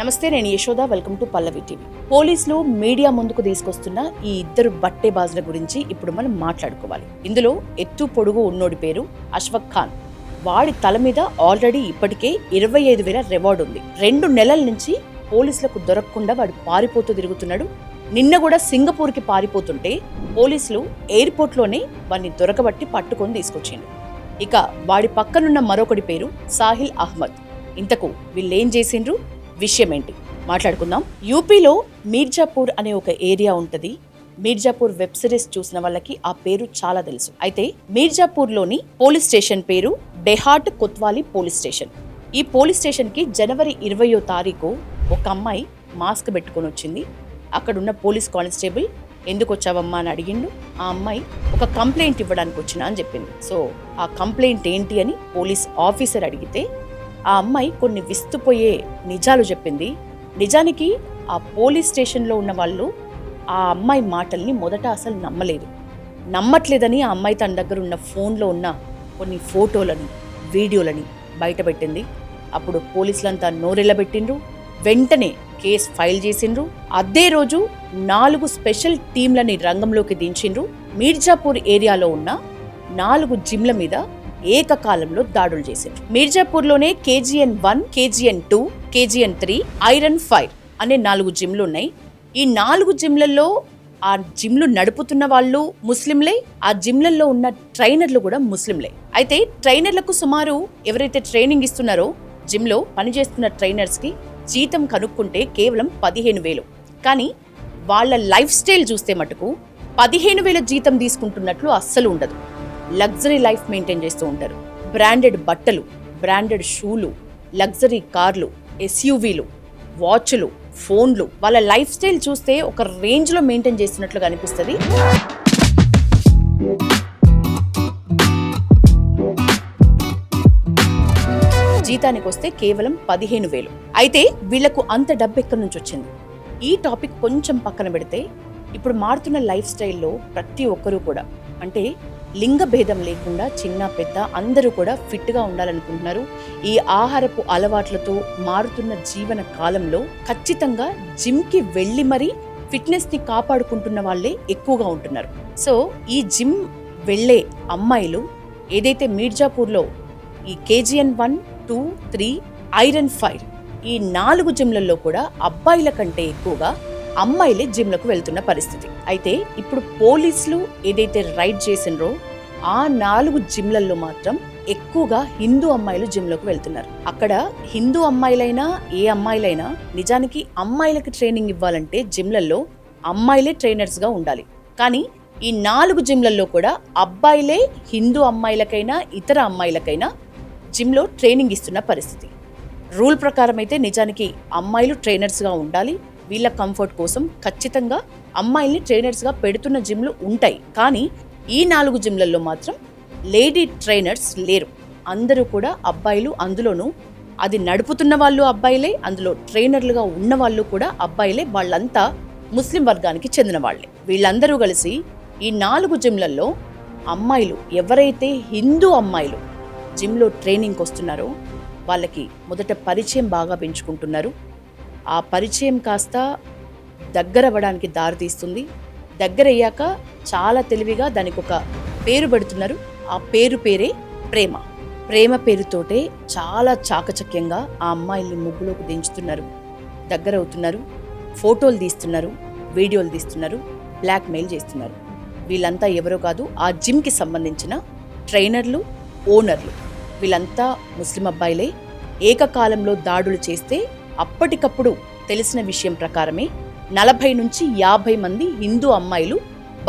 నమస్తే, నేను Yashoda. Welcome to Pallavi TV. పోలీసులు మీడియా ముందుకు తీసుకొస్తున్న ఈ ఇద్దరు బట్టేబాజుల గురించి ఇప్పుడు మనం మాట్లాడుకోవాలి. ఇందులో ఎత్తు పొడుగు ఉన్నోడి పేరు అష్ఫక్ ఖాన్. వాడి తల మీద ఆల్రెడీ ఇప్పటికే 25,000 రివార్డు ఉంది. 2 నెలల నుంచి పోలీసులకు దొరకకుండా వాడు పారిపోతూ తిరుగుతున్నాడు. నిన్న కూడా సింగపూర్కి పారిపోతుంటే పోలీసులు ఎయిర్పోర్ట్లోనే వాడిని దొరకబట్టి పట్టుకొని తీసుకొచ్చిండు. ఇక వాడి పక్కనున్న మరొకడి పేరు సాహిల్ అహ్మద్. ఇంతకు వీళ్ళేం చేసిండ్రు, విషయం ఏంటి మాట్లాడుకుందాం. యూపీలో మీర్జాపూర్ అనే ఒక ఏరియా ఉంటది. మీర్జాపూర్ వెబ్ సిరీస్ చూసిన వాళ్ళకి ఆ పేరు చాలా తెలుసు. అయితే మీర్జాపూర్లోని పోలీస్ స్టేషన్ పేరు డెహాట్ కొత్వాలీ పోలీస్ స్టేషన్. ఈ పోలీస్ స్టేషన్కి జనవరి 20వ తారీఖు ఒక అమ్మాయి మాస్క్ పెట్టుకొని వచ్చింది. అక్కడున్న పోలీస్ కానిస్టేబుల్ ఎందుకు వచ్చావమ్మా అని అడిగిండు. ఆ అమ్మాయి ఒక కంప్లైంట్ ఇవ్వడానికి వచ్చినా అని చెప్పింది. సో ఆ కంప్లైంట్ ఏంటి అని పోలీస్ ఆఫీసర్ అడిగితే ఆ అమ్మాయి కొన్ని విస్తుపోయే నిజాలు చెప్పింది. నిజానికి ఆ పోలీస్ స్టేషన్లో ఉన్న వాళ్ళు ఆ అమ్మాయి మాటల్ని మొదట అసలు నమ్మట్లేదని ఆ అమ్మాయి తన దగ్గర ఉన్న ఫోన్లో ఉన్న కొన్ని ఫోటోలని, వీడియోలని బయటపెట్టింది. అప్పుడు పోలీసులంతా నోరెళ్ళబెట్టిండ్రు. వెంటనే కేసు ఫైల్ చేసిండ్రు. అదే రోజు 4 స్పెషల్ టీంలని రంగంలోకి దించిండ్రు. మీర్జాపూర్ ఏరియాలో ఉన్న 4 జిమ్ల మీద ఏకకాలంలో దాడులు చేసిండ్రు. మీర్జాపూర్లోనే KGN 1, KGN 2, KGN 3, ఐరన్ 5 అనే 4 జిమ్లు ఉన్నాయి. ఈ 4 జిమ్లలో ఆ జిమ్లు నడుపుతున్న వాళ్ళు ముస్లింలే, ఆ జిమ్లలో ఉన్న ట్రైనర్లు కూడా ముస్లింలే. అయితే ట్రైనర్లకు సుమారు ఎవరైతే ట్రైనింగ్ ఇస్తున్నారో జిమ్లో పనిచేస్తున్న ట్రైనర్స్కి జీతం కనుక్కుంటే కేవలం 15,000. కానీ వాళ్ళ లైఫ్ స్టైల్ చూస్తే మటుకు 15,000 జీతం తీసుకుంటున్నట్లు అస్సలు ఉండదు. లగ్జరీ లైఫ్ మెయింటైన్ చేస్తూ ఉంటారు. బ్రాండెడ్ బట్టలు, బ్రాండెడ్ షూలు, లగ్జరీ కార్లు, SUVలు, వాచ్లు, ఫోన్లు. వాళ్ళ లైఫ్ స్టైల్ చూస్తే ఒక రేంజ్లో మెయింటైన్ చేస్తున్నట్లుగా అనిపిస్తుంది. జీతానికి వస్తే కేవలం 15,000. అయితే వీళ్లకు అంత డబ్బు ఎక్కడి నుంచి వచ్చింది? ఈ టాపిక్ కొంచెం పక్కన పెడితే ఇప్పుడు మారుతున్న లైఫ్ స్టైల్లో ప్రతి ఒక్కరూ కూడా, అంటే లింగ భేదం లేకుండా చిన్న పెద్ద అందరూ కూడా ఫిట్గా ఉండాలనుకుంటున్నారు. ఈ ఆహారపు అలవాట్లతో మారుతున్న జీవన కాలంలో ఖచ్చితంగా జిమ్కి వెళ్ళి మరీ ఫిట్నెస్ని కాపాడుకుంటున్న వాళ్ళే ఎక్కువగా ఉంటున్నారు. సో ఈ జిమ్ వెళ్ళే అమ్మాయిలు ఏదైతే మీర్జాపూర్లో ఈ KGN 1, 2, 3, ఐరన్ 5 ఈ 4 జిమ్లలో కూడా అబ్బాయిల కంటే ఎక్కువగా అమ్మాయిలే జిమ్లకు వెళ్తున్న పరిస్థితి. అయితే ఇప్పుడు పోలీసులు ఏదైతే రైడ్ చేసినరో ఆ 4 జిమ్లలో మాత్రం ఎక్కువగా హిందూ అమ్మాయిలు జిమ్లోకి వెళ్తున్నారు. అక్కడ హిందూ అమ్మాయిలైనా ఏ అమ్మాయిలైనా నిజానికి అమ్మాయిలకి ట్రైనింగ్ ఇవ్వాలంటే జిమ్లలో అమ్మాయిలే ట్రైనర్స్గా ఉండాలి. కానీ ఈ 4 జిమ్లలో కూడా అబ్బాయిలే హిందూ అమ్మాయిలకైనా ఇతర అమ్మాయిలకైనా జిమ్లో ట్రైనింగ్ ఇస్తున్న పరిస్థితి. రూల్ ప్రకారం అయితే నిజానికి అమ్మాయిలు ట్రైనర్స్గా ఉండాలి. వీళ్ళ కంఫర్ట్ కోసం ఖచ్చితంగా అమ్మాయిల్ని ట్రైనర్స్గా పెడుతున్న జిమ్లు ఉంటాయి. కానీ ఈ 4 జిమ్లలో మాత్రం లేడీ ట్రైనర్స్ లేరు. అందరూ కూడా అబ్బాయిలు. అందులోనూ అది నడుపుతున్న వాళ్ళు అబ్బాయిలే, అందులో ట్రైనర్లుగా ఉన్న వాళ్ళు కూడా అబ్బాయిలే. వాళ్ళంతా ముస్లిం వర్గానికి చెందిన వాళ్ళే. వీళ్ళందరూ కలిసి ఈ 4 జిమ్లలో అమ్మాయిలు ఎవరైతే హిందూ అమ్మాయిలు జిమ్లో ట్రైనింగ్కి వస్తున్నారో వాళ్ళకి మొదట పరిచయం బాగా పెంచుకుంటున్నారు. ఆ పరిచయం కాస్త దగ్గర అవ్వడానికి దారితీస్తుంది. దగ్గర అయ్యాక చాలా తెలివిగా దానికి ఒక పేరు పెడుతున్నారు. ఆ పేరే ప్రేమ. ప్రేమ పేరుతోటే చాలా చాకచక్యంగా ఆ అమ్మాయిల్ని ముగ్గులోకి దించుతున్నారు. దగ్గర అవుతున్నారు, ఫోటోలు తీస్తున్నారు, వీడియోలు తీస్తున్నారు, బ్లాక్మెయిల్ చేస్తున్నారు. వీళ్ళంతా ఎవరో కాదు, ఆ జిమ్కి సంబంధించిన ట్రైనర్లు, ఓనర్లు. వీళ్ళంతా ముస్లిం అబ్బాయిలే. ఏకకాలంలో దాడులు చేస్తే అప్పటికప్పుడు తెలిసిన విషయం ప్రకారమే 40 నుంచి 50 మంది హిందూ అమ్మాయిలు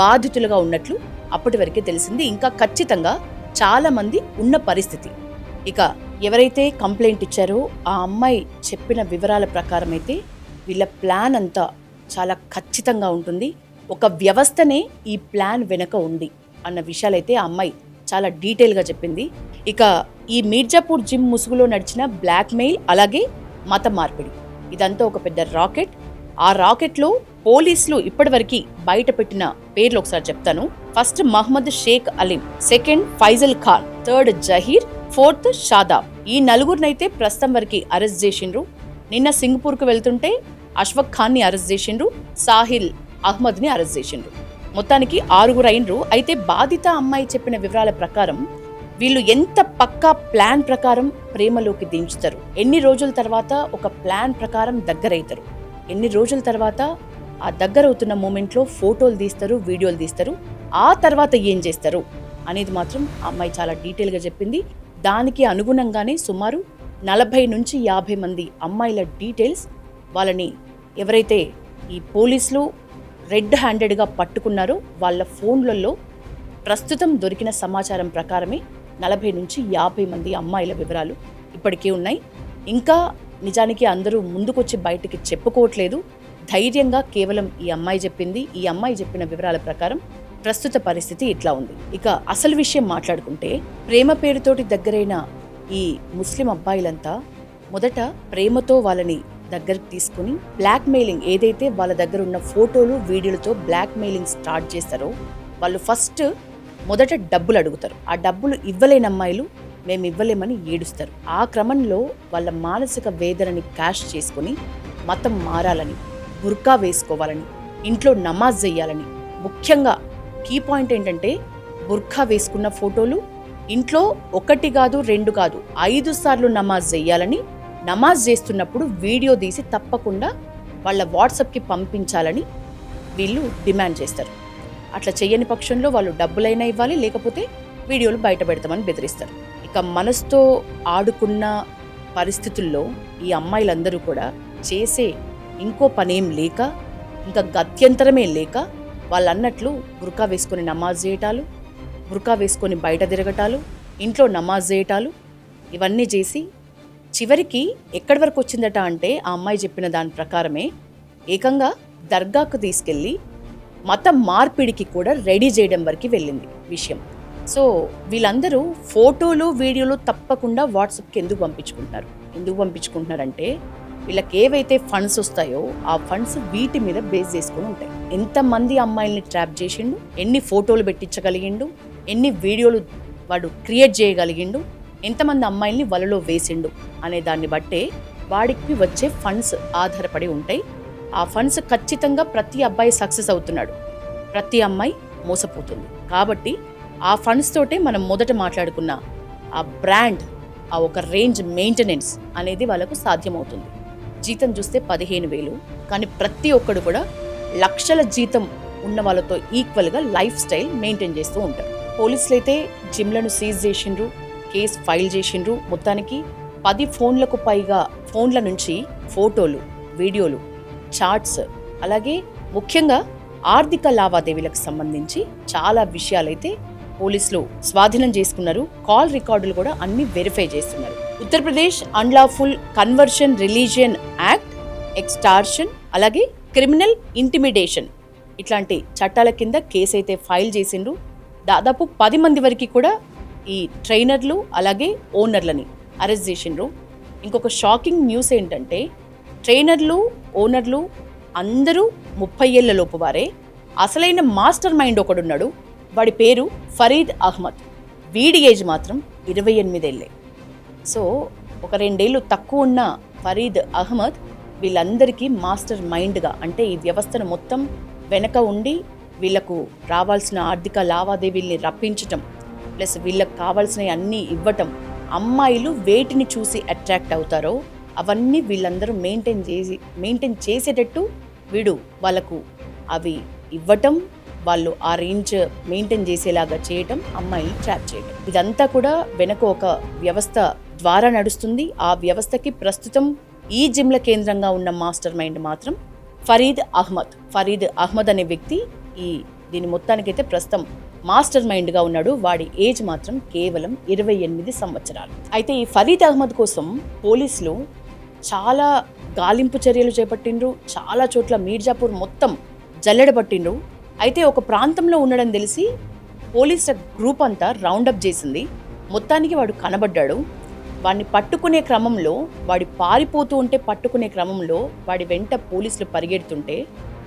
బాధితులుగా ఉన్నట్లు అప్పటి వరకే తెలిసింది. ఇంకా ఖచ్చితంగా చాలా మంది ఉన్న పరిస్థితి. ఇక ఎవరైతే కంప్లైంట్ ఇచ్చారో ఆ అమ్మాయి చెప్పిన వివరాల ప్రకారం అయితే వీళ్ళ ప్లాన్ అంతా చాలా ఖచ్చితంగా ఉంటుంది. ఒక వ్యవస్థనే ఈ ప్లాన్ వెనక ఉంది అన్న విషయాలైతే ఆ అమ్మాయి చాలా డీటెయిల్గా చెప్పింది. ఇక ఈ మీర్జాపూర్ జిమ్ ముసుగులో నడిచిన బ్లాక్మెయిల్, అలాగే మత మార్పిడి, ఇదంతా ఒక పెద్ద రాకెట్. ఆ రాకెట్లో పోలీసులు ఇప్పటివరకు బయట పెట్టిన పేర్లు ఒకసారి చెప్తాను. First Mohammed Sheikh Aleem, second Faisal Khan, third Zaheer, fourth Shadab. ఈ 4 ప్రస్తుతం వరకు అరెస్ట్ చేసిండ్రు. నిన్న సింగపూర్కు వెళ్తుంటే అష్ఫక్ ఖాన్ని అరెస్ట్ చేసిండ్రు, సాహిల్ అహ్మద్ని అరెస్ట్ చేసిండ్రు. మొత్తానికి 6 అయినరు. అయితే బాధిత అమ్మాయి చెప్పిన వివరాల ప్రకారం వీళ్ళు ఎంత పక్కా ప్లాన్ ప్రకారం ప్రేమలోకి దించుతారు, ఎన్ని రోజుల తర్వాత ఒక ప్లాన్ ప్రకారం దగ్గరైతారు, ఎన్ని రోజుల తర్వాత ఆ దగ్గరవుతున్న మూమెంట్లో ఫోటోలు తీస్తారు, వీడియోలు తీస్తారు, ఆ తర్వాత ఏం చేస్తారు అనేది మాత్రం ఆ అమ్మాయి చాలా డీటెయిల్గా చెప్పింది. దానికి అనుగుణంగానే సుమారు 40 నుంచి 50 మంది అమ్మాయిల డీటెయిల్స్ వాళ్ళని ఎవరైతే ఈ పోలీసులు రెడ్ హ్యాండెడ్గా పట్టుకున్నారో వాళ్ళ ఫోన్లలో ప్రస్తుతం దొరికిన సమాచారం ప్రకారమే 40 నుంచి 50 మంది అమ్మాయిల వివరాలు ఇప్పటికే ఉన్నాయి. ఇంకా నిజానికి అందరూ ముందుకొచ్చి బయటికి చెప్పుకోవట్లేదు. ధైర్యంగా కేవలం ఈ అమ్మాయి చెప్పింది, ఈ అమ్మాయి చెప్పిన వివరాల ప్రకారం ప్రస్తుత పరిస్థితి ఇట్లా ఉంది. ఇక అసలు విషయం మాట్లాడుకుంటే, ప్రేమ పేరుతోటి దగ్గరైన ఈ ముస్లిం అబ్బాయిలంతా మొదట ప్రేమతో వాళ్ళని దగ్గరికి తీసుకుని బ్లాక్ మెయిలింగ్, ఏదైతే వాళ్ళ దగ్గర ఉన్న ఫోటోలు వీడియోలతో బ్లాక్ మెయిలింగ్ స్టార్ట్ చేస్తారో వాళ్ళు ఫస్ట్ మొదట డబ్బులు అడుగుతారు. ఆ డబ్బులు ఇవ్వలేని అమ్మాయిలు మేము ఇవ్వలేమని ఏడుస్తారు. ఆ క్రమంలో వాళ్ళ మానసిక వేదనని క్యాష్ చేసుకుని మతం మారాలని, బుర్కా వేసుకోవాలని, ఇంట్లో నమాజ్ చెయ్యాలని, ముఖ్యంగా కీ పాయింట్ ఏంటంటే బుర్కా వేసుకున్న ఫోటోలు ఇంట్లో 1 కాదు 2 కాదు 5 సార్లు నమాజ్ చెయ్యాలని, నమాజ్ చేస్తున్నప్పుడు వీడియో తీసి తప్పకుండా వాళ్ళ వాట్సాప్కి పంపించాలని వీళ్ళు డిమాండ్ చేస్తారు. అట్లా చెయ్యని పక్షంలో వాళ్ళు డబ్బులైనా ఇవ్వాలి, లేకపోతే వీడియోలు బయట పెడతామని బెదిరిస్తారు. ఇక మనసుతో ఆడుకున్న పరిస్థితుల్లో ఈ అమ్మాయిలందరూ కూడా చేసే ఇంకో పనేం లేక, ఇంకా గత్యంతరమే లేక వాళ్ళన్నట్లు బుర్కా వేసుకొని నమాజ్ చేయటాలు, బుర్కా వేసుకొని బయట తిరగటాలు, ఇంట్లో నమాజ్ చేయటాలు, ఇవన్నీ చేసి చివరికి ఎక్కడి వరకు వచ్చిందట అంటే ఆ అమ్మాయి చెప్పిన దాని ప్రకారమే ఏకంగా దర్గాకు తీసుకెళ్ళి మత మార్పిడికి కూడా రెడీ చేయడం వరకు వెళ్ళింది విషయం. సో వీళ్ళందరూ ఫోటోలు వీడియోలు తప్పకుండా వాట్సాప్కి ఎందుకు పంపించుకుంటున్నారంటే వీళ్ళకి ఏవైతే ఫండ్స్ వస్తాయో ఆ ఫండ్స్ వీటి మీద బేస్ చేసుకుని ఉంటాయి. ఎంతమంది అమ్మాయిల్ని ట్రాప్ చేసిండు, ఎన్ని ఫోటోలు పెట్టించగలిగిండు, ఎన్ని వీడియోలు వాడు క్రియేట్ చేయగలిగిండు, ఎంతమంది అమ్మాయిల్ని వలలో వేసిండు అనే దాన్ని బట్టే వాడికి వచ్చే ఫండ్స్ ఆధారపడి ఉంటాయి. ఆ ఫండ్స్ ఖచ్చితంగా ప్రతి అబ్బాయి సక్సెస్ అవుతున్నాడు, ప్రతి అమ్మాయి మోసపోతుంది. కాబట్టి ఆ ఫండ్స్ తోటే మనం మొదట మాట్లాడుకున్న ఆ బ్రాండ్, ఆ ఒక రేంజ్ మెయింటెనెన్స్ అనేది వాళ్ళకు సాధ్యమవుతుంది. జీతం చూస్తే 15,000, కానీ ప్రతి ఒక్కడు కూడా లక్షల జీతం ఉన్న వాళ్ళతో ఈక్వల్గా లైఫ్ స్టైల్ మెయింటైన్ చేస్తూ ఉంటారు. పోలీసులు అయితే జిమ్లను సీజ్ చేసిండ్రు, కేసు ఫైల్ చేసిండ్రు. మొత్తానికి 10 ఫోన్లకు పైగా ఫోన్ల నుంచి ఫోటోలు, వీడియోలు, చాట్స్, అలాగే ముఖ్యంగా ఆర్థిక లావాదేవీలకు సంబంధించి చాలా విషయాలైతే పోలీసులు స్వాధీనం చేసుకున్నారు. కాల్ రికార్డులు కూడా అన్ని వెరిఫై చేస్తున్నారు. Uttar Pradesh unlawful conversion religion act, extortion, అలాగే క్రిమినల్ ఇంటిమిడేషన్ ఇట్లాంటి చట్టాల కింద కేసు అయితే ఫైల్ చేసిండ్రు. దాదాపు 10 మంది వరకు కూడా ఈ ట్రైనర్లు అలాగే ఓనర్లని అరెస్ట్ చేసిండ్రు. ఇంకొక షాకింగ్ న్యూస్ ఏంటంటే ట్రైనర్లు, ఓనర్లు అందరూ 30 ఏళ్ల లోపు వారే. అసలైన మాస్టర్ మైండ్ ఒకడున్నాడు, వాడి పేరు ఫరీద్ అహ్మద్. వీడి ఏజ్ మాత్రం 28 ఏళ్ళే. సో ఒక 2 ఏళ్ళు తక్కువ ఉన్న ఫరీద్ అహ్మద్ వీళ్ళందరికీ మాస్టర్ మైండ్గా, అంటే ఈ వ్యవస్థను మొత్తం వెనక ఉండి వీళ్లకు రావాల్సిన ఆర్థిక లావాదేవీల్ని రప్పించటం, ప్లస్ వీళ్ళకి కావాల్సినవి అన్నీ ఇవ్వటం, అమ్మాయిలు వేటిని చూసి అట్రాక్ట్ అవుతారో అవన్నీ వీళ్ళందరూ మెయింటైన్ చేసేటట్టు వీడు వాళ్ళకు అవి ఇవ్వటం, వాళ్ళు ఆ రేంజ్ మెయింటైన్ చేసేలాగా చేయటం, అమ్మాయిని ట్రాప్ చేయటం, ఇదంతా కూడా వెనక ఒక వ్యవస్థ ద్వారా నడుస్తుంది. ఆ వ్యవస్థకి ప్రస్తుతం ఈ జిమ్ల కేంద్రంగా ఉన్న మాస్టర్ మైండ్ మాత్రం ఫరీద్ అహ్మద్ అనే వ్యక్తి దీని మొత్తానికైతే ప్రస్తుతం మాస్టర్ మైండ్గా ఉన్నాడు. వాడి ఏజ్ మాత్రం కేవలం 28 సంవత్సరాలు. అయితే ఈ ఫరీద్ అహ్మద్ కోసం పోలీసులు చాలా గాలింపు చర్యలు చేపట్టిండ్రు. చాలా చోట్ల మీర్జాపూర్ మొత్తం జల్లెడబట్టిండ్రు. అయితే ఒక ప్రాంతంలో ఉండడం తెలిసి పోలీసుల గ్రూప్ అంతా రౌండప్ చేసింది. మొత్తానికి వాడు కనబడ్డాడు. వాడిని పట్టుకునే క్రమంలో, వాడి పారిపోతూ ఉంటే పట్టుకునే క్రమంలో వాడి వెంట పోలీసులు పరిగెడుతుంటే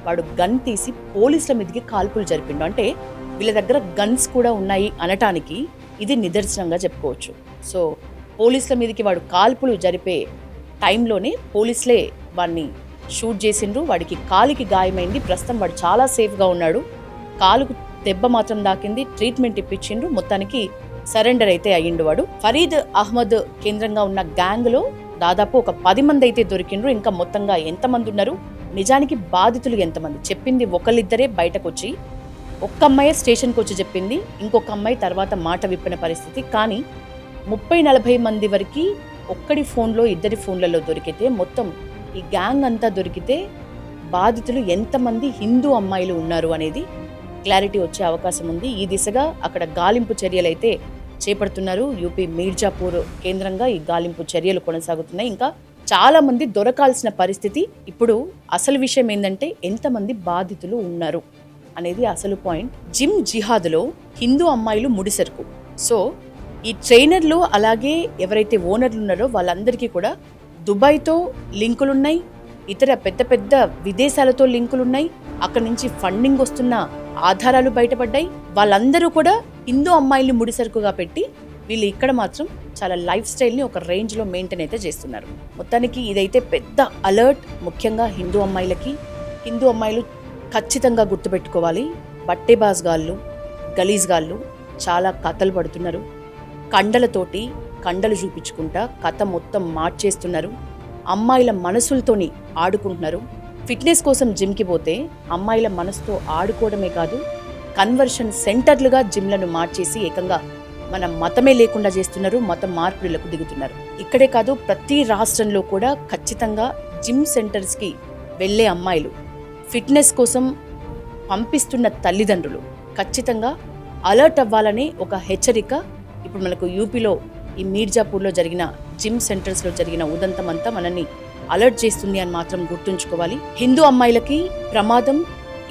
వాడు గన్ తీసి పోలీసుల మీదకి కాల్పులు జరిపిండు. అంటే వీళ్ళ దగ్గర గన్స్ కూడా ఉన్నాయి అనటానికి ఇది నిదర్శనంగా చెప్పుకోవచ్చు. సో పోలీసుల మీదకి వాడు కాల్పులు జరిపే టైంలోనే పోలీసులే వాడిని షూట్ చేసిండ్రు. వాడికి కాలికి గాయమైంది. ప్రస్తుతం వాడు చాలా సేఫ్గా ఉన్నాడు. కాలుకు దెబ్బ మాత్రం దాకింది. ట్రీట్మెంట్ ఇప్పించిండ్రు. మొత్తానికి సరెండర్ అయితే అయ్యిండు వాడు. ఫరీద్ అహ్మద్ కేంద్రంగా ఉన్న గ్యాంగ్లో దాదాపు ఒక 10 మంది అయితే దొరికిండ్రు. ఇంకా మొత్తంగా ఎంతమంది ఉన్నారు, నిజానికి బాధితులు ఎంతమంది, చెప్పింది ఒకళ్ళిద్దరే బయటకు వచ్చి, ఒక్క అమ్మాయి స్టేషన్కి వచ్చి చెప్పింది, ఇంకొక అమ్మాయి తర్వాత మాట విప్పిన పరిస్థితి. కానీ 30-40 మంది వరకు ఒక్కడి ఫోన్లో, ఇద్దరి ఫోన్లలో దొరికితే, మొత్తం ఈ గ్యాంగ్ అంతా దొరికితే బాధితులు ఎంతమంది హిందూ అమ్మాయిలు ఉన్నారు అనేది క్లారిటీ వచ్చే అవకాశం ఉంది. ఈ దిశగా అక్కడ గాలింపు చర్యలు అయితే చేపడుతున్నారు. యూపీ మీర్జాపూర్ కేంద్రంగా ఈ గాలింపు చర్యలు కొనసాగుతున్నాయి. ఇంకా చాలా మంది దొరకాల్సిన పరిస్థితి. ఇప్పుడు అసలు విషయం ఏంటంటే ఎంతమంది బాధితులు ఉన్నారు అనేది అసలు పాయింట్. జిమ్ జిహాద్లో హిందూ అమ్మాయిలు ముడిసరుకు. సో ఈ ట్రైనర్లు అలాగే ఎవరైతే ఓనర్లు ఉన్నారో వాళ్ళందరికీ కూడా దుబాయ్తో లింకులున్నాయి, ఇతర పెద్ద పెద్ద విదేశాలతో లింకులున్నాయి. అక్కడి నుంచి ఫండింగ్ వస్తున్న ఆధారాలు బయటపడ్డాయి. వాళ్ళందరూ కూడా హిందూ అమ్మాయిల్ని ముడిసరుకుగా పెట్టి వీళ్ళు ఇక్కడ మాత్రం చాలా లైఫ్ స్టైల్ని ఒక రేంజ్లో మెయింటైన్ అయితే చేస్తున్నారు. మొత్తానికి ఇదైతే పెద్ద అలర్ట్, ముఖ్యంగా హిందూ అమ్మాయిలకి. హిందూ అమ్మాయిలు ఖచ్చితంగా గుర్తుపెట్టుకోవాలి, బట్టేబాజ్గాళ్ళు, గలీజ్గాళ్ళు చాలా కథలు పడుతున్నారు. కండలతోటి కండలు చూపించుకుంటా కథ మొత్తం మార్చేస్తున్నారు. అమ్మాయిల మనసులతోని ఆడుకుంటున్నారు. ఫిట్నెస్ కోసం జిమ్కి పోతే అమ్మాయిల మనసుతో ఆడుకోవడమే కాదు, కన్వర్షన్ సెంటర్లుగా జిమ్లను మార్చేసి ఏకంగా మన మతమే లేకుండా చేస్తున్నారు. మత మార్పులకు దిగుతున్నారు. ఇక్కడే కాదు, ప్రతి రాష్ట్రంలో కూడా ఖచ్చితంగా జిమ్ సెంటర్స్కి వెళ్ళే అమ్మాయిలు, ఫిట్నెస్ కోసం పంపిస్తున్న తల్లిదండ్రులు ఖచ్చితంగా అలర్ట్ అవ్వాలనే ఒక హెచ్చరిక ఇప్పుడు మనకు యూపీలో ఈ మీర్జాపూర్లో జరిగిన జిమ్ సెంటర్స్లో జరిగిన ఉదంతం అంతా మనల్ని అలర్ట్ చేస్తుంది అని మాత్రం గుర్తుంచుకోవాలి. హిందూ అమ్మాయిలకి ప్రమాదం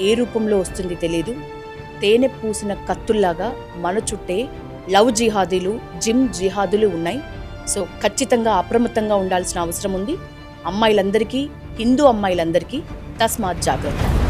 ఏ రూపంలో వస్తుంది తెలియదు. తేనె పూసిన కత్తుల్లాగా మన చుట్టే లవ్ జిహాదీలు, జిమ్ జిహాదులు ఉన్నాయి. సో ఖచ్చితంగా అప్రమత్తంగా ఉండాల్సిన అవసరం ఉంది. అమ్మాయిలందరికీ, హిందూ అమ్మాయిలందరికీ తస్మాత్ జాగ్రత్త.